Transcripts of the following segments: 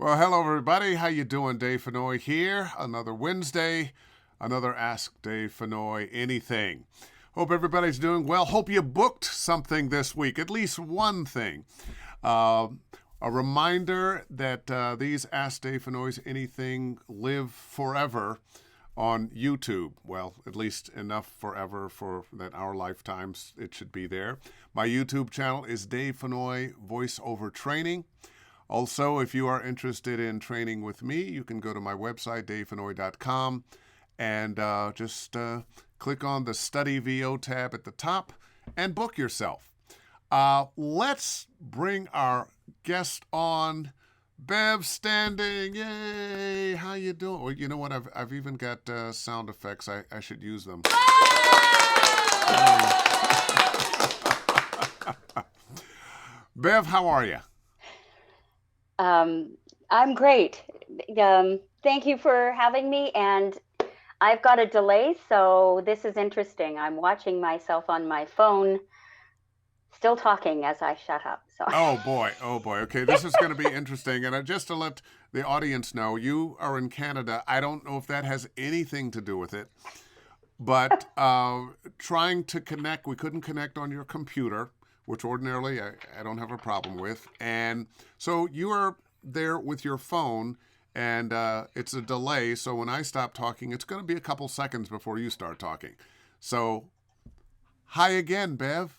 Well, hello everybody. How you doing? Dave Fennoy here. Another Wednesday, another Ask Dave Fennoy Anything. Hope everybody's doing well. Hope you booked something this week, at least one thing. Uh, a reminder that these Ask Dave Fennoy's Anything live forever on YouTube. Well, at least enough forever for that our lifetimes it should be there. My YouTube channel is Dave Fennoy Voiceover Training. Also, if you are interested in training with me, you can go to my website, davefennoy.com, and just click on the Study VO tab at the top and book yourself. Let's bring our guest on, Bev Standing. Yay! How you doing? Well, you know what? I've even got sound effects. I should use them. Bev, how are you? I'm great. Thank you for having me. And I've got a delay, so this is interesting. I'm watching myself on my phone, still talking as I shut up. So. Oh boy. Okay, this is going to be interesting. And just to let the audience know, you are in Canada. I don't know if that has anything to do with it, but trying to connect, we couldn't connect on your computer, which ordinarily I don't have a problem with. And so you are there with your phone, and it's a delay. So when I stop talking, it's going to be a couple seconds before you start talking. So, hi again, Bev.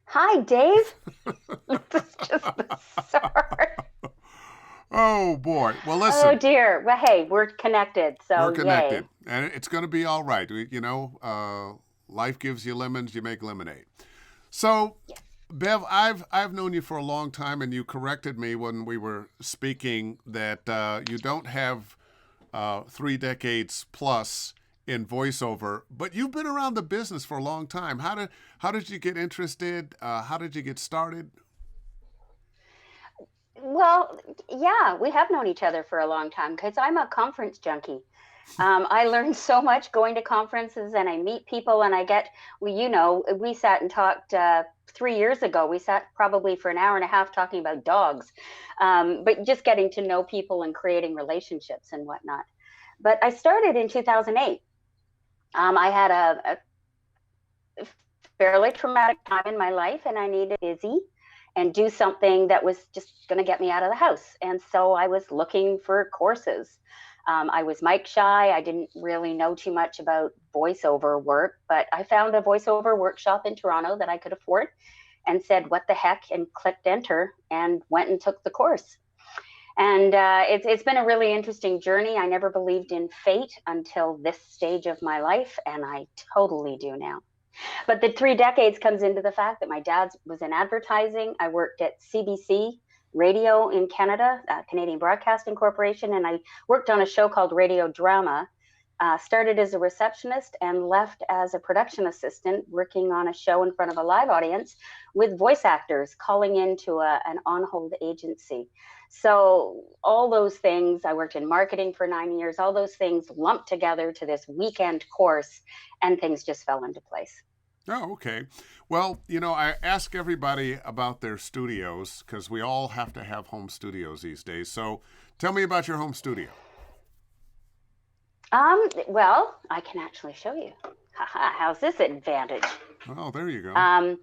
Hi, Dave. This is just the start. Oh, boy. Well, listen. Oh, dear. Well, hey, we're connected, so We're connected. yay. And it's going to be all right. Life gives you lemons, you make lemonade. So, Yes. Bev, I've known you for a long time, and you corrected me when we were speaking that you don't have 3 decades plus in voiceover, but you've been around the business for a long time. How did you get interested? How did you get started? Well, yeah, we have known each other for a long time because I'm a conference junkie. I learned so much going to conferences, and I meet people, and we sat and talked 3 years ago. We sat probably for an hour and a half talking about dogs, but just getting to know people and creating relationships and whatnot. But I started in 2008. I had a fairly traumatic time in my life, and I needed to be busy and do something that was just going to get me out of the house. And so I was looking for courses. I was mic shy. I didn't really know too much about voiceover work, but I found a voiceover workshop in Toronto that I could afford and said, what the heck, and clicked enter and went and took the course. And it's been a really interesting journey. I never believed in fate until this stage of my life, and I totally do now. But the 3 decades comes into the fact that my dad was in advertising. I worked at CBC Radio in Canada, Canadian Broadcasting Corporation, and I worked on a show called Radio Drama. Started as a receptionist and left as a production assistant, working on a show in front of a live audience with voice actors calling into an on-hold agency. So all those things, I worked in marketing for 9 years, all those things lumped together to this weekend course, and things just fell into place. Oh, okay. Well, I ask everybody about their studios because we all have to have home studios these days. So tell me about your home studio. Well, I can actually show you. How's this advantage? Oh, there you go.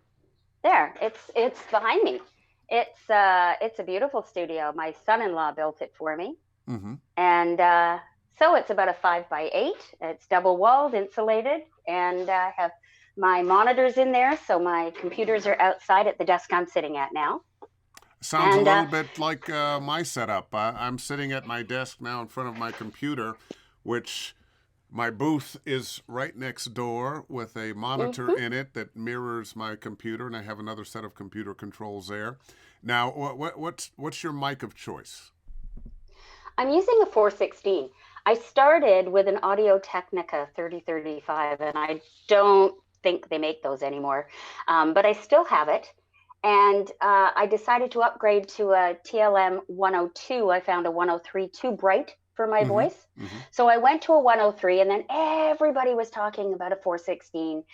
There, it's behind me. It's a beautiful studio. My son-in-law built it for me, Mm-hmm. and so it's about a 5 by 8. It's double walled, insulated, and I have my monitors in there. So my computers are outside at the desk I'm sitting at now. Sounds a And little bit like my setup. I'm sitting at my desk now in front of my computer, which my booth is right next door with a monitor mhm. in it that mirrors my computer, and I have another set of computer controls there. Now, what's your mic of choice? I'm using a 416. I started with an Audio Technica 3035, and I don't think they make those anymore, but I still have it. And I decided to upgrade to a TLM 102. I found a 103 too bright for my Mm-hmm. voice. Mm-hmm. So I went to a 103, and then everybody was talking about a 416.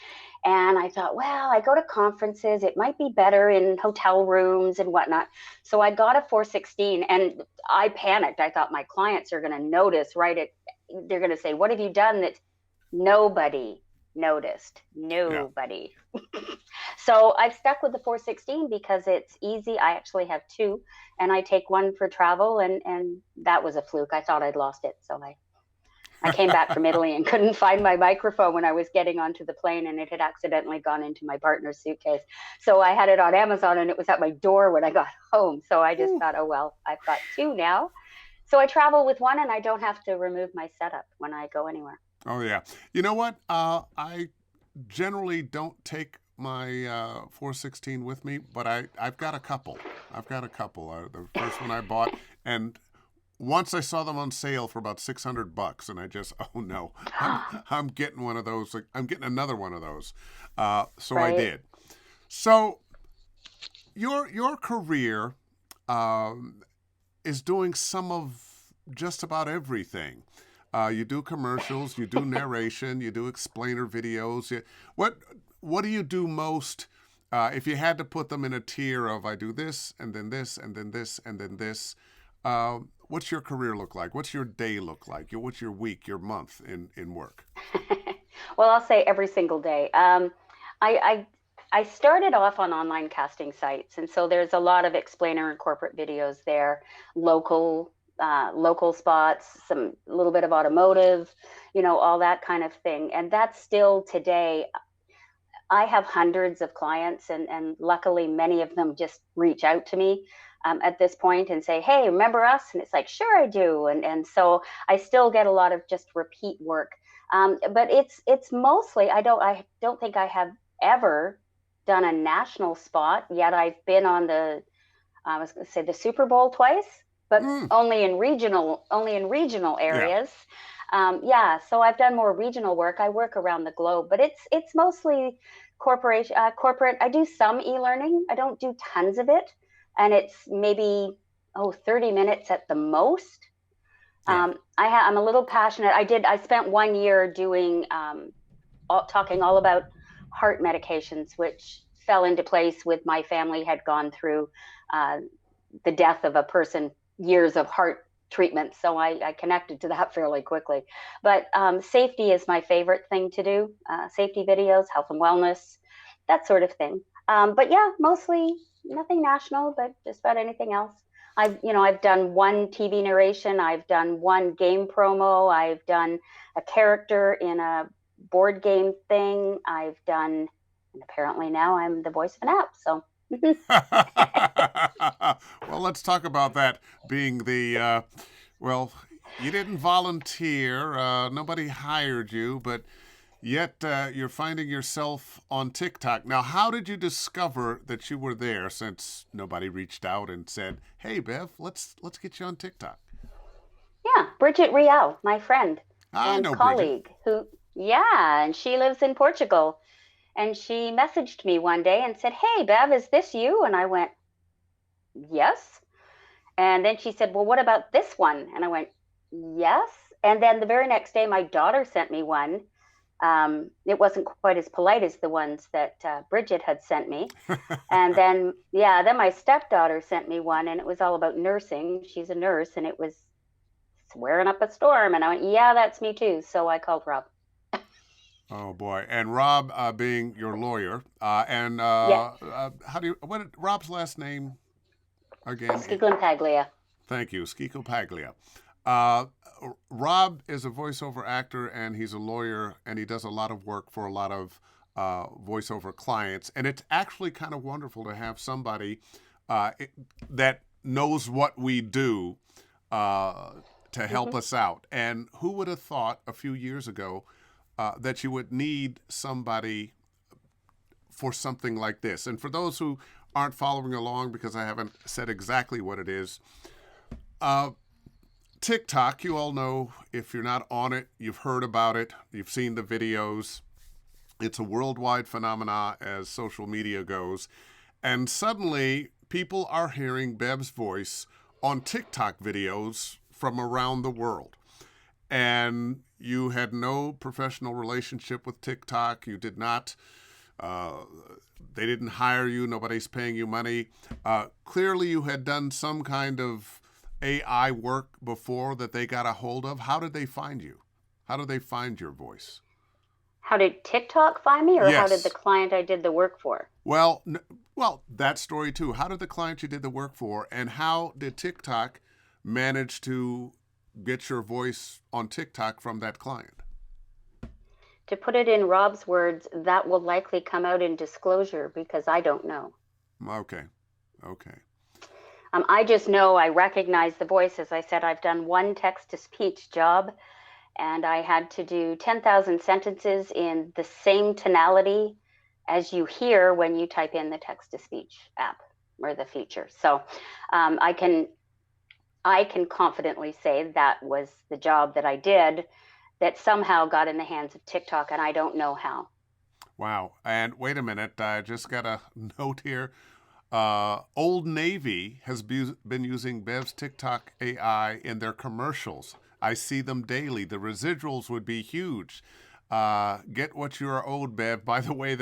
And I thought, well, I go to conferences, it might be better in hotel rooms and whatnot. So I got a 416, and I panicked. I thought my clients are going to notice, right? They're going to say, what have you done that nobody noticed? Yeah. Nobody. So I've stuck with the 416 because it's easy. I actually have two, and I take one for travel, and that was a fluke. I thought I'd lost it. So I came back from Italy and couldn't find my microphone when I was getting onto the plane, and it had accidentally gone into my partner's suitcase. So I had it on Amazon, and it was at my door when I got home. So I just thought, oh, well, I've got two now. So I travel with one, and I don't have to remove my setup when I go anywhere. Oh yeah. You know what? I generally don't take my 416 with me, but I've got a couple. I've got a couple. The first one I bought, and once I saw them on sale for about $600, and I just, oh no, I'm getting one of those. Like, I'm getting another one of those. So I Right. did. So your career is doing some of just about everything. You do commercials, you do narration, you do explainer videos. What do you do most? If you had to put them in a tier of I do this and then this and then this and then this, what's your career look like? What's your day look like? What's your week, your month in work? Well, I'll say every single day. I, I started off on online casting sites, and so there's a lot of explainer and corporate videos there, local local spots, some a little bit of automotive, all that kind of thing. And that's still today. I have hundreds of clients, and luckily many of them just reach out to me at this point and say, "Hey, remember us?" And it's like, "Sure, I do." And so I still get a lot of just repeat work. But it's mostly I don't think I have ever done a national spot yet. I've been on I was going to say the Super Bowl twice, but Mm, only in regional yeah. areas. Yeah, so I've done more regional work. I work around the globe, but it's mostly corporate. I do some e-learning. I don't do tons of it, and it's maybe 30 minutes at the most. Yeah. I'm a little passionate. I spent 1 year doing talking all about heart medications, which fell into place with my family had gone through uh, the death of a person, years of heart treatment. So I connected to that fairly quickly. But safety is my favorite thing to do. Safety videos, health and wellness, that sort of thing. But yeah, mostly nothing national, but just about anything else. I've done one TV narration. I've done one game promo. I've done a character in a board game thing. And apparently now I'm the voice of an app. So Well, let's talk about that being well, you didn't volunteer, nobody hired you, but yet you're finding yourself on TikTok. Now, how did you discover that you were there since nobody reached out and said, "Hey, Bev, let's get you on TikTok"? yeah, Bridget Rial, my friend I and know Bridget. colleague, yeah, and she lives in Portugal. And she messaged me one day and said, "Hey, Bev, is this you?" And I went, "Yes." And then she said, "Well, what about this one?" And I went, "Yes." And then the very next day, my daughter sent me one. It wasn't quite as polite as the ones that Bridget had sent me. And then, yeah, then my stepdaughter sent me one, and it was all about nursing. She's a nurse, and it was swearing up a storm. And I went, "Yeah, that's me too." So I called Rob. Oh boy! And Rob, being your lawyer, and Yeah, how do you Rob's last name again? Skiglin. Thank you, Skiko Paglia. Uh, Rob is a voiceover actor and he's a lawyer and he does a lot of work for a lot of voiceover clients. And it's actually kind of wonderful to have somebody uh, that knows what we do uh, to help Hmm. us out. And who would have thought a few years ago that you would need somebody for something like this? And for those who aren't following along because I haven't said exactly what it is, uh, TikTok, you all know if you're not on it, you've heard about it, you've seen the videos. It's a worldwide phenomenon as social media goes. And suddenly, people are hearing Bev's voice on TikTok videos from around the world, and you had no professional relationship with TikTok. You did not, they didn't hire you. Nobody's paying you money. Clearly, you had done some kind of AI work before that they got a hold of. How did they find you? How did they find your voice? How did TikTok find me, or how did the Yes. client I did the work for? Well, well, that story too. How did the client you did the work for, and how did TikTok manage to get your voice on TikTok from that client? To put it in Rob's words, that will likely come out in disclosure because I don't know. Okay. Okay. I just know I recognize the voice. As I said, I've done one text to speech job, and I had to do 10,000 sentences in the same tonality as you hear when you type in the text to speech app or the feature. So um, I can I can confidently say that was the job that I did that somehow got in the hands of TikTok, and I don't know how. Wow. And wait a minute. I just got a note here. Old Navy has been using Bev's TikTok AI in their commercials. I see them daily. The residuals would be huge. Get what you are owed, Bev. By the way,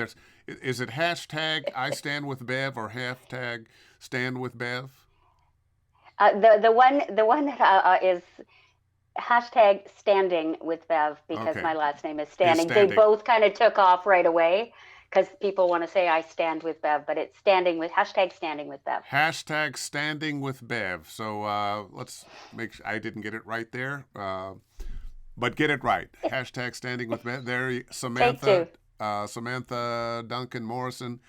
is it hashtag I stand with Bev or hashtag stand with Bev? The one that is hashtag standing with Bev because Okay, my last name is is Standing. They standing. both kind of took off right away because people want to say I stand with Bev, but it's standing with hashtag standing with Bev. Hashtag standing with Bev. So let's make sure I didn't get it right there. But get it right. Hashtag standing with Bev. There, Take two. Samantha Duncan Morrison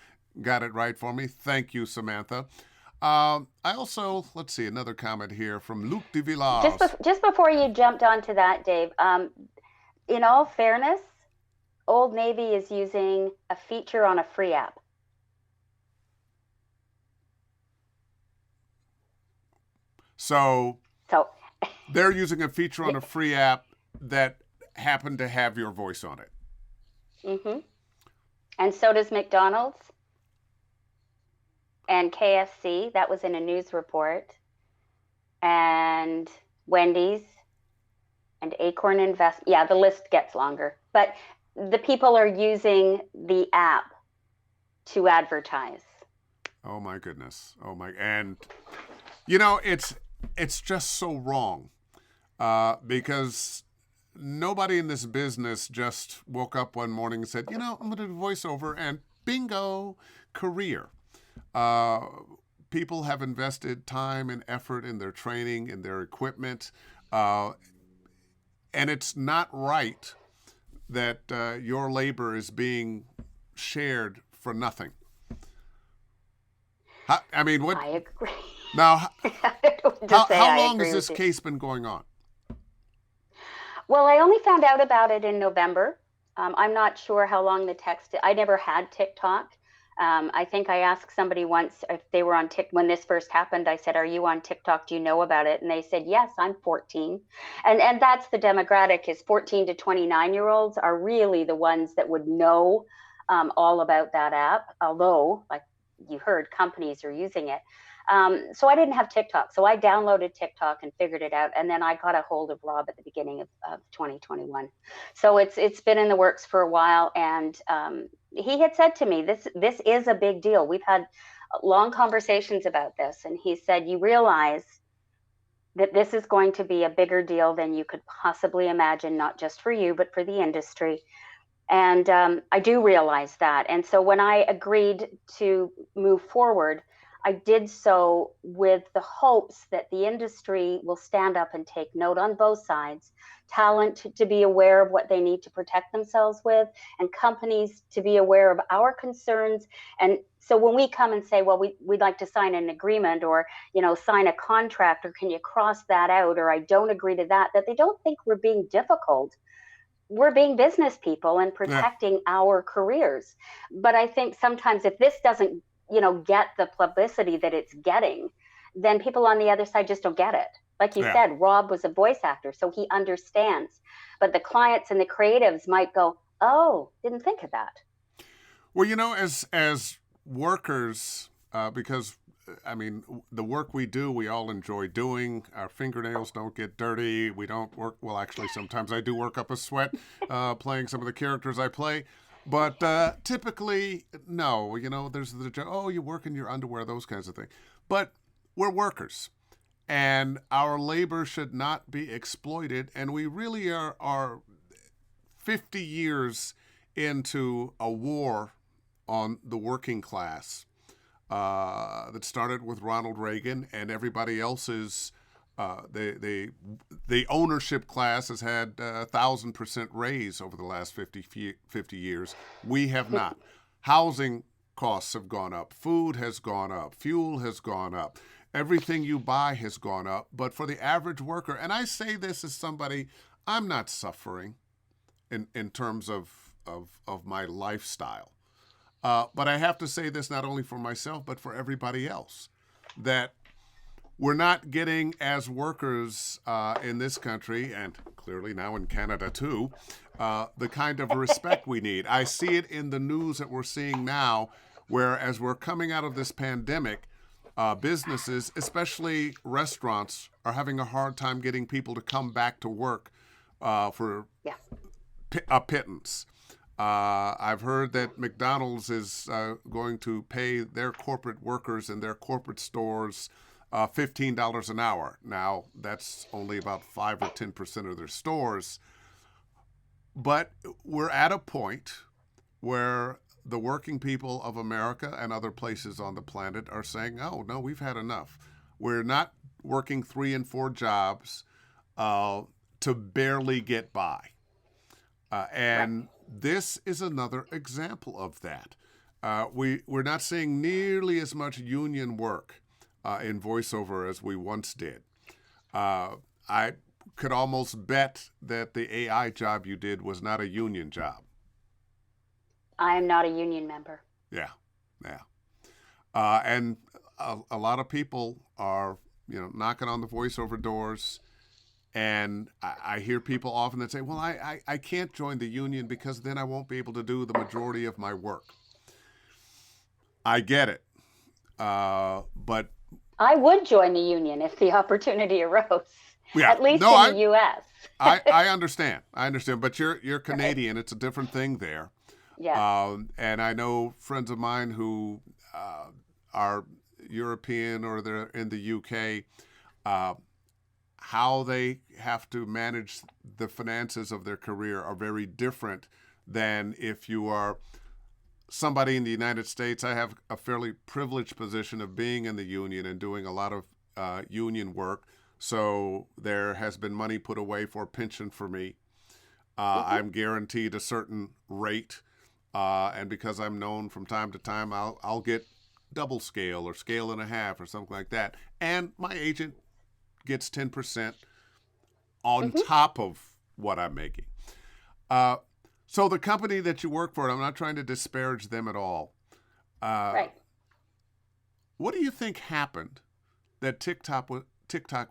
got it right for me. Thank you, Samantha. I also, let's see, another comment here from Luc de Villars. Just before you jumped onto that, Dave, in all fairness, Old Navy is using a feature on a free app. So So, they're using a feature on a free app that happened to have your voice on it. hmm and so does McDonald's and KFC. That was in a news report. And Wendy's and Acorn Invest. Yeah, the list gets longer. But the people are using the app to advertise. Oh my goodness. Oh my, and you know it's just so wrong because nobody in this business just woke up one morning and said, you know, I'm going to do voiceover and bingo, career. Uh, People have invested time and effort in their training, in their equipment, uh, and it's not right that your labor is being shared for nothing. I mean, what I agree. now? To say How I long has agree this with you. case been going on? Well, I only found out about it in November. I'm not sure how long the text. I never had TikTok. I think I asked somebody once if they were on TikTok when this first happened. I said, "Are you on TikTok? Do you know about it?" And they said, "Yes, I'm 14." And that's the demographic is 14 to 29-year-olds are really the ones that would know all about that app. Although, like you heard, companies are using it. So I didn't have TikTok. So I downloaded TikTok and figured it out. And then I got a hold of Rob at the beginning of 2021. So it's been in the works for a while. And he had said to me, this is a big deal. We've had long conversations about this. And he said, you realize that this is going to be a bigger deal than you could possibly imagine, not just for you, but for the industry. And I do realize that. And so when I agreed to move forward, I did so with the hopes that the industry will stand up and take note on both sides, talent to be aware of what they need to protect themselves with, and companies to be aware of our concerns. And so when we come and say, well, we'd like to sign an agreement or, sign a contract, or can you cross that out, or I don't agree to that, that they don't think we're being difficult. We're being business people and Yeah, protecting our careers. But I think sometimes if this doesn't, get the publicity that it's getting, then people on the other side just don't get it. Like you yeah. said, Rob was a voice actor, so he understands. But the clients and the creatives might go, oh, didn't think of that. Well, as workers, because I mean, the work we do, we all enjoy doing. Our fingernails don't get dirty. We don't work. Well, actually, sometimes I do work up a sweat playing some of the characters I play. But typically, no. There's the joke, oh, you work in your underwear, those kinds of things. But we're workers, and our labor should not be exploited. And we really are 50 years into a war on the working class that started with Ronald Reagan, and everybody else's. The ownership class has had 1,000% raise over the last 50 years. We have not. Housing costs have gone up. Food has gone up. Fuel has gone up. Everything you buy has gone up. But for the average worker, and I say this as somebody, I'm not suffering in terms of my lifestyle. But I have to say this not only for myself, but for everybody else, that we're not getting, as workers in this country, and clearly now in Canada too, the kind of respect we need. I see it in the news that we're seeing now, where as we're coming out of this pandemic, businesses, especially restaurants, are having a hard time getting people to come back to work for a pittance. I've heard that McDonald's is going to pay their corporate workers in their corporate stores $15 an hour. Now, that's only about 5 or 10% of their stores. But we're at a point where the working people of America and other places on the planet are saying, oh, no, we've had enough. We're not working 3 and 4 jobs to barely get by. And this is another example of that. We're not seeing nearly as much union work in voiceover as we once did. I could almost bet that the AI job you did was not a union job. I am not a union member. Yeah. And a lot of people are, knocking on the voiceover doors. And I hear people often that say, well, I can't join the union because then I won't be able to do the majority of my work. I get it. But I would join the union if the opportunity arose. Yeah, at least in the U.S. I understand. But you're Canadian. Right. It's a different thing there. Yeah. And I know friends of mine who are European or they're in the UK, how they have to manage the finances of their career are very different than if you are somebody in the United States. I have a fairly privileged position of being in the union and doing a lot of union work. So there has been money put away for pension for me. I'm guaranteed a certain rate. And because I'm known from time to time, I'll get double scale or scale and a half or something like that. And my agent gets 10% on top of what I'm making. So the company that you work for, I'm not trying to disparage them at all. Right. What do you think happened that TikTok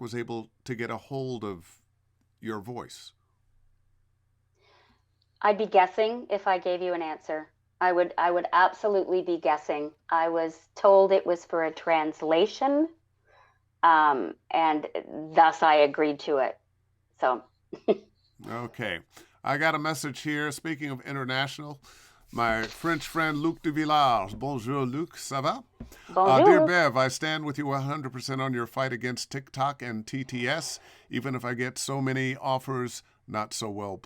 was able to get a hold of your voice? I'd be guessing if I gave you an answer. I would absolutely be guessing. I was told it was for a translation, and thus I agreed to it. So. Okay. I got a message here. Speaking of international, my French friend Luc de Villars. Bonjour, Luc. Ça va? Bonjour. Dear Bev, I stand with you 100% on your fight against TikTok and TTS, even if I get so many offers not so well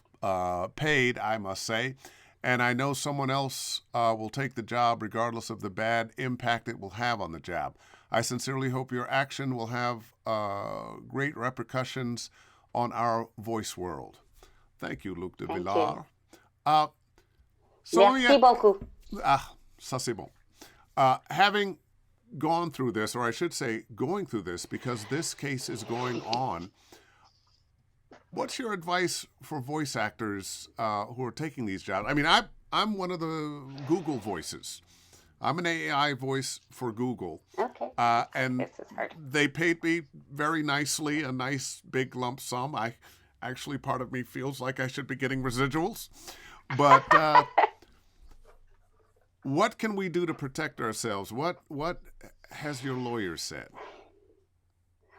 paid, I must say. And I know someone else will take the job regardless of the bad impact it will have on the job. I sincerely hope your action will have great repercussions on our voice world. Thank you, Luc de Villars. Merci beaucoup. Ça c'est bon. Having gone through this, or I should say going through this, because this case is going on, what's your advice for voice actors who are taking these jobs? I mean, I'm one of the Google voices. I'm an AI voice for Google. Okay. And this is hard. They paid me very nicely, a nice big lump sum. Actually, part of me feels like I should be getting residuals. But what can we do to protect ourselves? What has your lawyer said?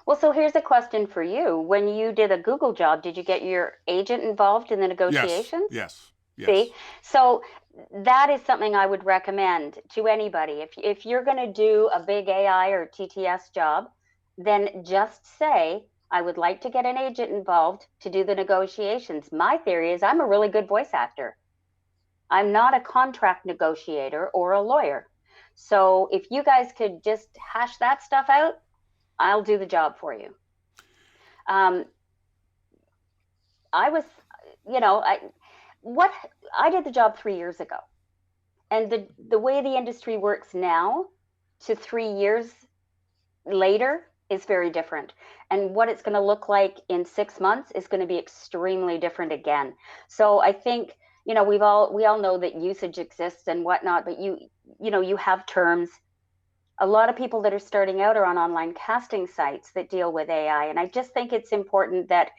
Well, so here's a question for you. When you did a Google job, did you get your agent involved in the Yes, negotiations? yes, See, yes. so that is something I would recommend to anybody. If you're going to do a big AI or TTS job, then just say, I would like to get an agent involved to do the negotiations. My theory is I'm a really good voice actor. I'm not a contract negotiator or a lawyer. So if you guys could just hash that stuff out, I'll do the job for you. Um, I was, you know, what I did the job 3 years ago, and the way the industry works now to 3 years later is very different, and what it's going to look like in 6 months is going to be extremely different again. So I think, we all know that usage exists and whatnot, but you have terms. A lot of people that are starting out are on online casting sites that deal with AI. And I just think it's important that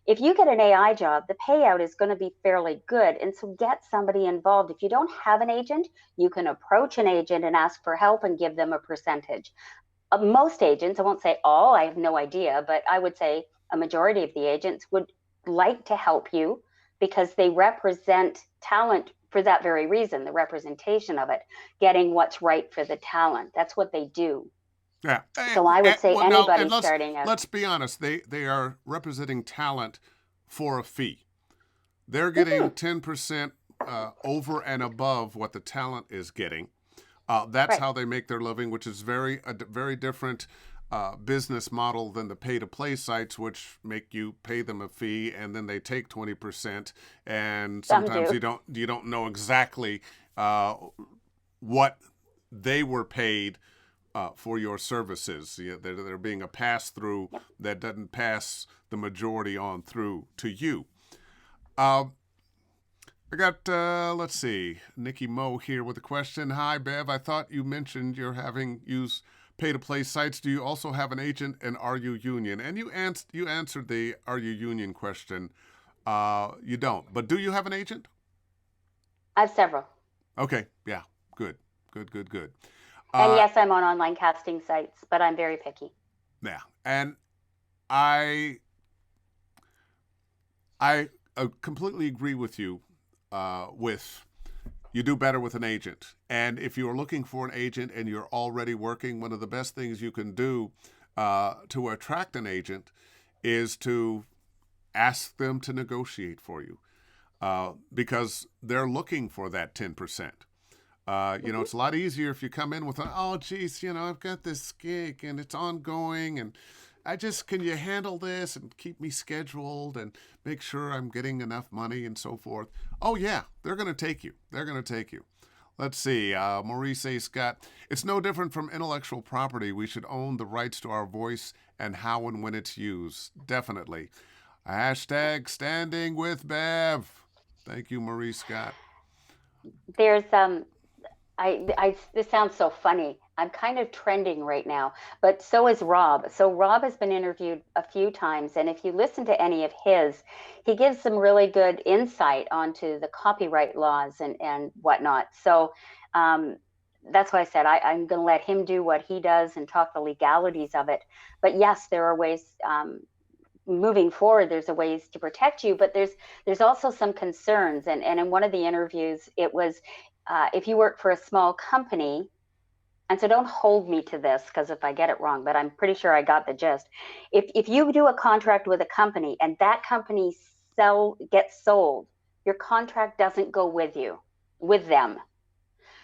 if you get an AI job, the payout is going to be fairly good. And so get somebody involved. If you don't have an agent, you can approach an agent and ask for help and give them a percentage. Most agents, I won't say all, I have no idea, but I would say a majority of the agents would like to help you because they represent talent for that very reason, the representation of it, getting what's right for the talent. That's what they do. Yeah. So I would say Well, now, and anybody starting out. let's be honest. They are representing talent for a fee. They're getting Mhm. 10% over and above what the talent is getting. That's Right. how they make their living, which is very different business model than the pay-to-play sites, which make you pay them a fee and then they take 20%, and Some sometimes do. you don't know exactly what they were paid for your services. They're being a pass-through Yep. that doesn't pass the majority on through to you. Uh, I got, let's see, Nikki Moe here with a question. Hi, Bev. I thought you mentioned you're having used pay-to-play sites. Do you also have an agent, and are you union? And you answered the are you union question. You don't. But do you have an agent? I have several. Okay. Yeah. Good. Good, good, good. And Uh, yes, I'm on online casting sites, but I'm very picky. yeah. And I I completely agree with you with you do better with an agent. And if you're looking for an agent and you're already working, one of the best things you can do to attract an agent is to ask them to negotiate for you because they're looking for that 10%. Hmm. It's a lot easier if you come in with, oh, geez, I've got this gig and it's ongoing and can you handle this and keep me scheduled and make sure I'm getting enough money and so forth. Oh, yeah, they're going to take you. They're going to take you. Let's see. Maurice A. Scott. It's no different from intellectual property. We should own the rights to our voice and how and when it's used. Definitely. Hashtag standing with Bev. Thank you, Maurice Scott. There's this sounds so funny. I'm kind of trending right now, but so is Rob. So Rob has been interviewed a few times, and if you listen to any of his, he gives some really good insight onto the copyright laws and whatnot. So um, that's why I said I'm going to let him do what he does and talk the legalities of it. But yes, there are ways. Moving forward, there's a ways to protect you, but there's also some concerns. And in one of the interviews, it was if you work for a small company, and so don't hold me to this because if I get it wrong, but I'm pretty sure I got the gist. If you do a contract with a company and that company gets sold, your contract doesn't go with them.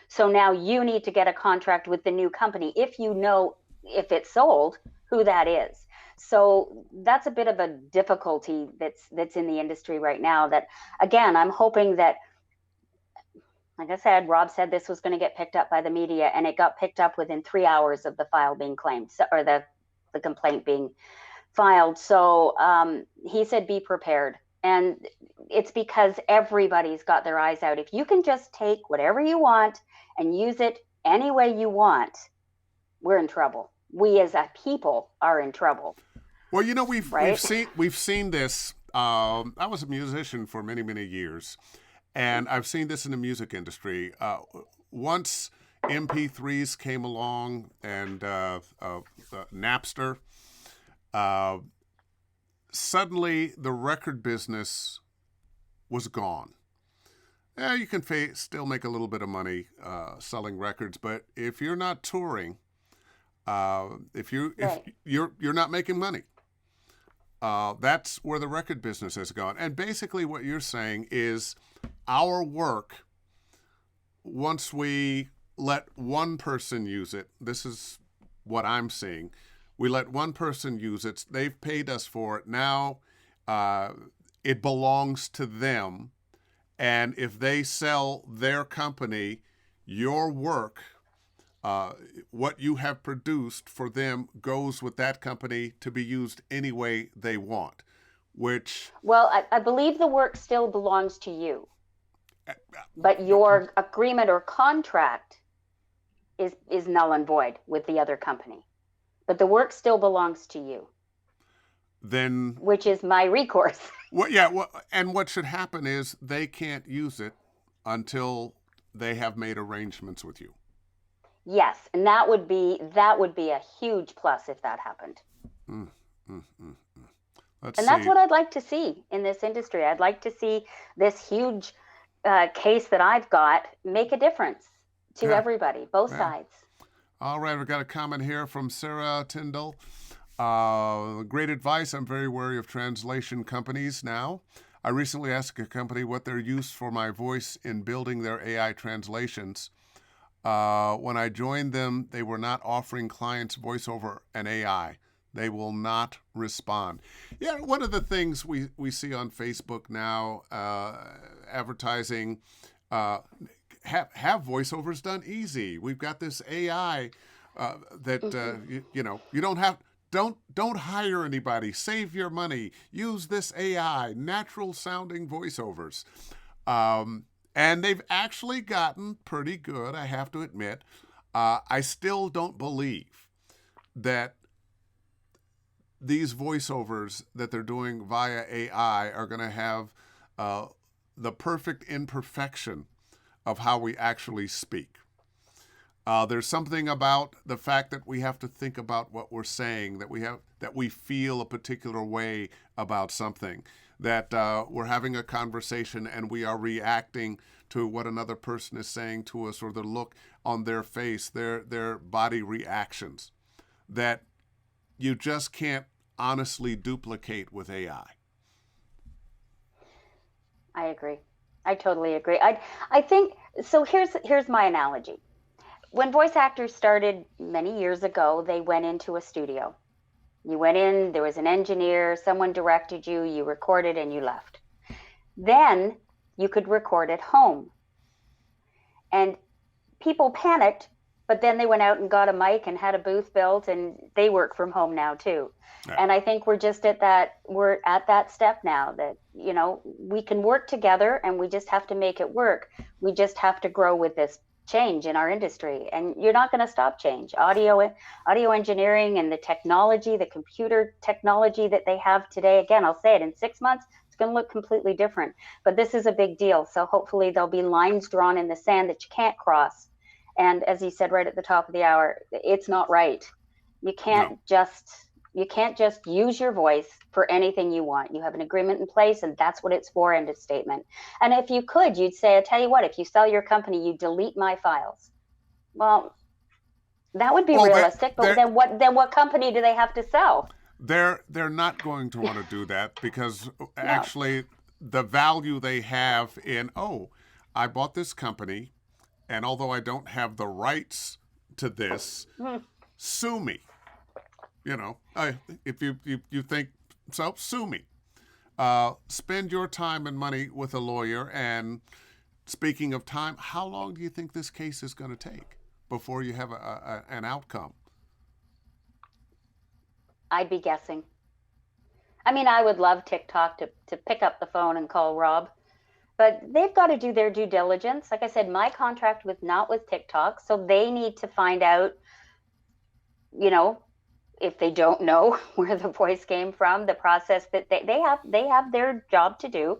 So now you need to get a contract with the new company if you know if it's sold, who that is. So that's a bit of a difficulty that's in the industry right now. That again, I'm hoping that, like I said, Rob said this was going to get picked up by the media, and it got picked up within 3 hours of the file being claimed, or the complaint being filed. So he said, be prepared. And it's because everybody's got their eyes out. If you can just take whatever you want and use it any way you want, we're in trouble. We as a people are in trouble, Well, we've right? seen this. I was a musician for many years, and I've seen this in the music industry. Once MP3s came along and Napster, uh, suddenly the record business was gone. You can still make a little bit of money selling records, but if you're not touring, if you're not making money, that's where the record business has gone. And basically, what you're saying is, our work, once we let one person use it, this is what I'm seeing. We let one person use it. They've paid us for it. Now it belongs to them. And if they sell their company, your work, what you have produced for them, goes with that company to be used any way they want, which... Well, I believe the work still belongs to you, but your agreement or contract is null and void with the other company. But the work still belongs to you. Then... Which is my recourse. And what should happen is they can't use it until they have made arrangements with you. Yes, and that would be a huge plus if that happened. That's what I'd like to see in this industry. I'd like to see this huge case that I've got make a difference to everybody, both sides. All right, we've got a comment here from Sarah Tyndall. Great advice. I'm very wary of translation companies now. I recently asked a company what their use for my voice in building their AI translations. When I joined them, they were not offering clients voiceover and AI. They will not respond. Yeah, one of the things we see on Facebook now, advertising, have voiceovers done easy. We've got this AI that you don't have. Don't hire anybody. Save your money. Use this AI, natural sounding voiceovers. And they've actually gotten pretty good, I have to admit. I still don't believe that these voiceovers that they're doing via AI are going to have the perfect imperfection of how we actually speak. There's something about the fact that we have to think about what we're saying, that we feel a particular way about something, that we're having a conversation and we are reacting to what another person is saying to us, or the look on their face, their body reactions, that you just can't honestly duplicate with AI. I agree. I totally agree. I think so. Here's my analogy. When voice actors started many years ago, they went into a studio. You went in, there was an engineer, someone directed you, you recorded, and you left. Then you could record at home. And people panicked, but then they went out and got a mic and had a booth built, and they work from home now too. Right. And I think we're at that step now that, we can work together and we just have to make it work. We just have to grow with this change in our industry, and you're not going to stop change. Audio engineering and the technology, the computer technology that they have today, again, I'll say it, in 6 months it's going to look completely different, but this is a big deal. So hopefully there'll be lines drawn in the sand that you can't cross. And as you said right at the top of the hour, it's not right. You can't just use your voice for anything you want. You have an agreement in place, and that's what it's for, end of statement. And if you could, you'd say, I tell you what, if you sell your company, you delete my files. Well, that would be realistic, but then what company do they have to sell? They're not going to want to do that, because actually the value they have in, I bought this company, and although I don't have the rights to this, sue me. If you think so, sue me. Spend your time and money with a lawyer. And speaking of time, how long do you think this case is going to take before you have an outcome? I'd be guessing. I mean, I would love TikTok to pick up the phone and call Rob, but they've got to do their due diligence. Like I said, my contract was not with TikTok, so they need to find out, if they don't know where the voice came from, the process that they have their job to do.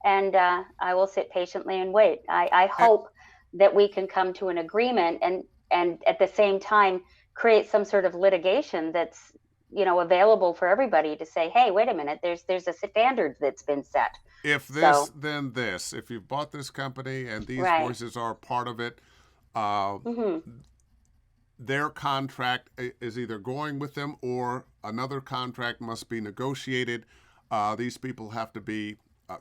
And I will sit patiently and wait. I hope that we can come to an agreement and at the same time create some sort of litigation that's, available for everybody to say, hey, wait a minute, there's a standard that's been set. If this, So, then this. If you've bought this company and these right. voices are part of it, uh, Hmm. their contract is either going with them or another contract must be negotiated. These people have to be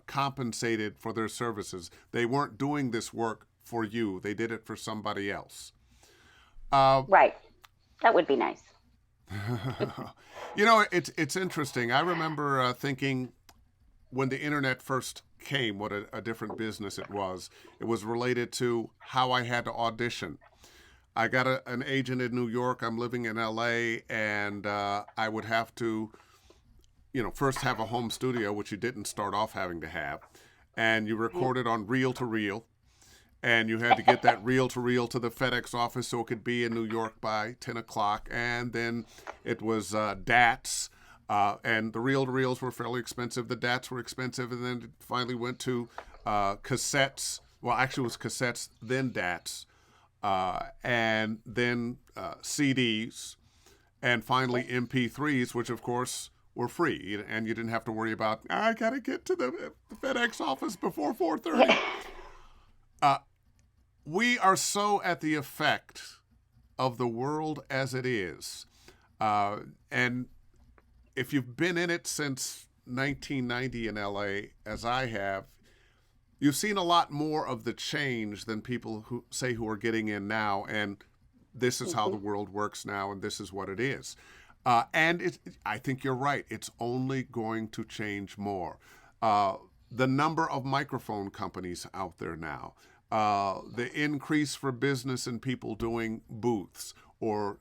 compensated for their services. They weren't doing this work for you, they did it for somebody else. Uh, Right. That would be nice. it's interesting. I remember thinking when the internet first came, what a different business it was. It was related to how I had to audition. I got an agent in New York. I'm living in LA, and I would have to, first have a home studio, which you didn't start off having to have, and you Right. recorded on reel to reel, and you had to get that reel to reel to the FedEx office so it could be in New York by 10 o'clock, and then it was DATs. And the reel to reels were fairly expensive. The DATs were expensive, and then it finally went to cassettes. Well, actually, it was cassettes, then DATs, and then CDs, and finally MP3s, which of course were free, and you didn't have to worry about I gotta get to the FedEx office before 4:30. Uh, we are so at the effect of the world as it is, and if you've been in it since 1990 in LA, as I have, you've seen a lot more of the change than people who are getting in now, and this is how the Hmm. world works now, and this is what it is. I think you're right. It's only going to change more. Uh, the number of microphone companies out there now, the increase for business and people doing booths or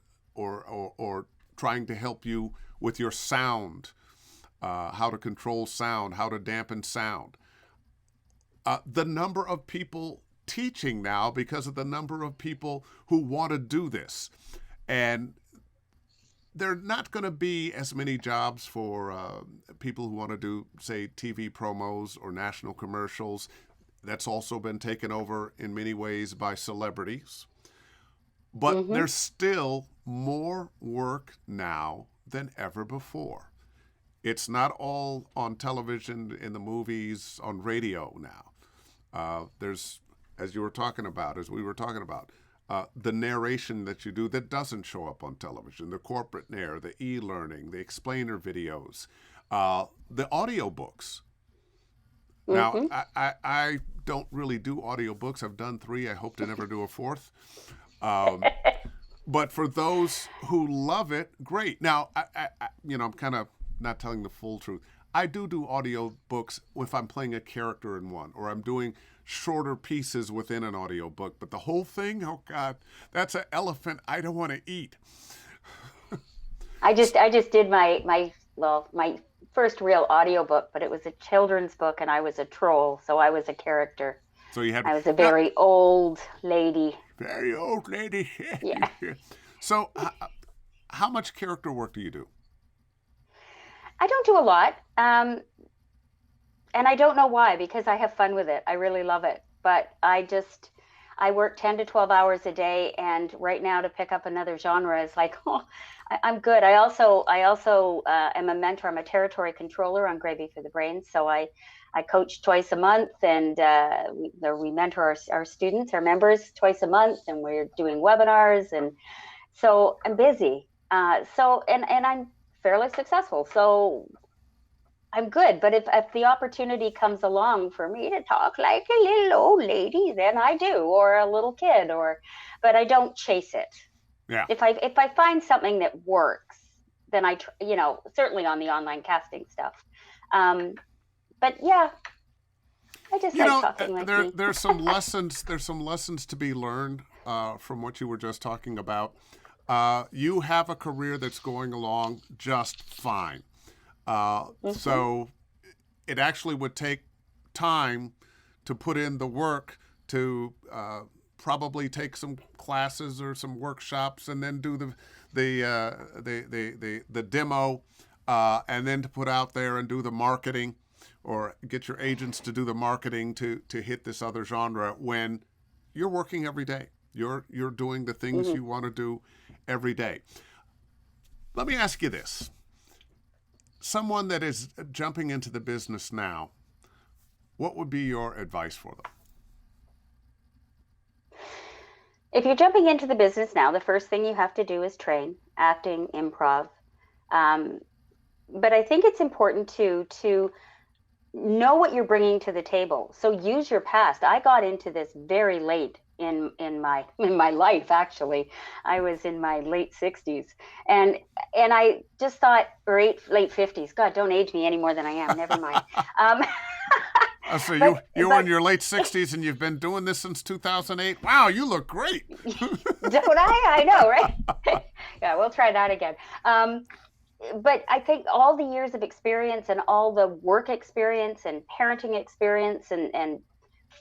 trying to help you with your sound, how to control sound, how to dampen sound. The number of people teaching now because of the number of people who want to do this. And there are not going to be as many jobs for people who want to do, say, TV promos or national commercials. That's also been taken over in many ways by celebrities. But Hmm. there's still more work now than ever before. It's not all on television, in the movies, on radio now. There's, as you were talking about, as we were talking about, the narration that you do that doesn't show up on television, the corporate narr, the e-learning, the explainer videos, the audiobooks. Now, Hmm. I don't really do audiobooks. I've done 3. I hope to never do a 4th. Um, but for those who love it, great. Now, I'm kind of not telling the full truth. I do audio books if I'm playing a character in one, or I'm doing shorter pieces within an audio book. But the whole thing, oh God, that's an elephant I don't want to eat. I just did my first real audiobook, but it was a children's book and I was a troll, so I was a character. So you had I was a now, very old lady. very old lady. Yeah. So, how much character work do you do? I don't do a lot. And I don't know why, because I have fun with it. I really love it. But I work 10 to 12 hours a day, and right now to pick up another genre is like, oh, I'm good. I also am a mentor. I'm a territory controller on Gravy for the Brain. So I coach twice a month, and we mentor our students, our members twice a month, and we're doing webinars. And so I'm busy. And I'm fairly successful. So I'm good, but if the opportunity comes along for me to talk like a little old lady, then I do, or a little kid, but I don't chase it. Yeah. If I find something that works, then certainly on the online casting stuff. Um, but yeah, I just like talking like me. There's some lessons. There's some lessons to be learned from what you were just talking about. You have a career that's going along just fine. Hmm. So it actually would take time to put in the work to probably take some classes or some workshops and then do the demo and then to put out there and do the marketing or get your agents to do the marketing to hit this other genre when you're working every day. You're doing the things Mm-hmm. you want to do every day. Let me ask you this. Someone that is jumping into the business now, what would be your advice for them? If you're jumping into the business now, the first thing you have to do is train acting, improv. Um, but I think it's important to know what you're bringing to the table. So use your past. I got into this very late in my life. Actually, I was in my late 60s, and I just thought, or late 50s. God, don't age me any more than I am. Never mind. Um, So but you were in but your late 60s and you've been doing this since 2008. Wow, you look great. don't I? I know, right? Yeah, we'll try that again. Um, but I think all the years of experience and all the work experience and parenting experience and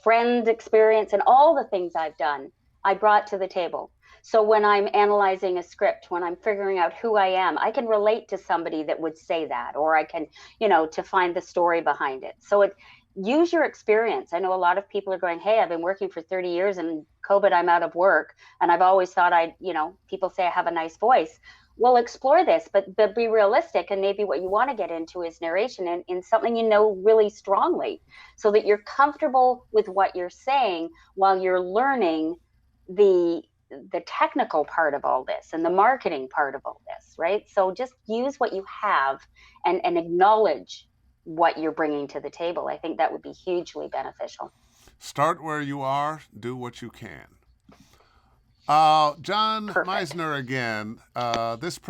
friend experience and all the things I've done, I brought to the table. So when I'm analyzing a script, when I'm figuring out who I am, I can relate to somebody that would say that, or I can, to find the story behind it. So use your experience. I know a lot of people are going, hey, I've been working for 30 years and COVID, I'm out of work. And I've always thought people say I have a nice voice. Well, explore this, but be realistic. And maybe what you want to get into is narration and in something really strongly, so that you're comfortable with what you're saying while you're learning the the technical part of all this and the marketing part of all this, right? So just use what you have and acknowledge what you're bringing to the table. I think that would be hugely beneficial. Start where you are, do what you can. John Perfect. Meisner again. The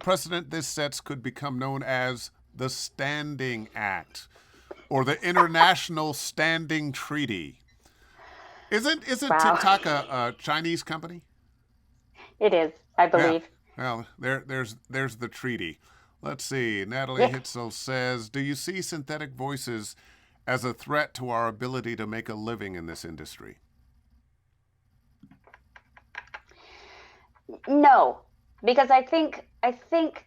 precedent this sets could become known as the Standing Act or the International Standing Treaty. Isn't Wow. TikTok a Chinese company? It is, I Yeah. believe. Well, there's the treaty. Let's see. Natalie Yeah. Hitzel says, "Do you see synthetic voices as a threat to our ability to make a living in this industry?" No, because I think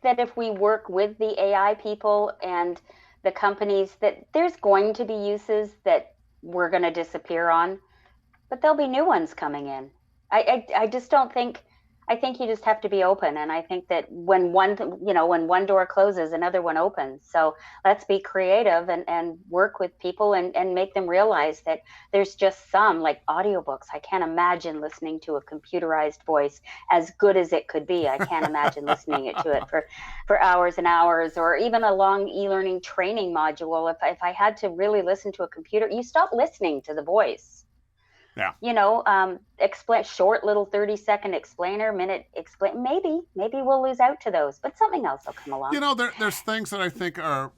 that if we work with the AI people and the companies, that there's going to be uses that we're going to disappear on, but there'll be new ones coming in. I just don't think. I think you just have to be open, and I think that when one door closes, another one opens. So let's be creative and work with people and make them realize that there's just some, like audiobooks. I can't imagine listening to a computerized voice as good as it could be. I can't imagine listening to it for hours and hours, or even a long e-learning training module. If I had to really listen to a computer, you stop listening to the voice. Yeah. Explain short little 30-second explainer, minute explain. Maybe we'll lose out to those, but something else will come along. There's things that I think are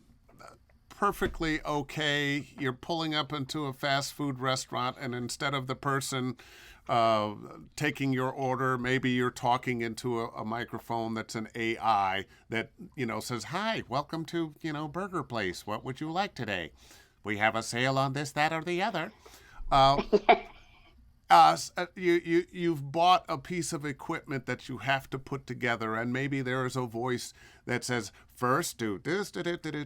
perfectly okay. You're pulling up into a fast food restaurant, and instead of the person taking your order, maybe you're talking into a microphone that's an AI that says, "Hi, welcome to Burger Place. What would you like today? We have a sale on this, that, or the other." Uh, you've bought a piece of equipment that you have to put together, and maybe there is a voice that says, "First do this,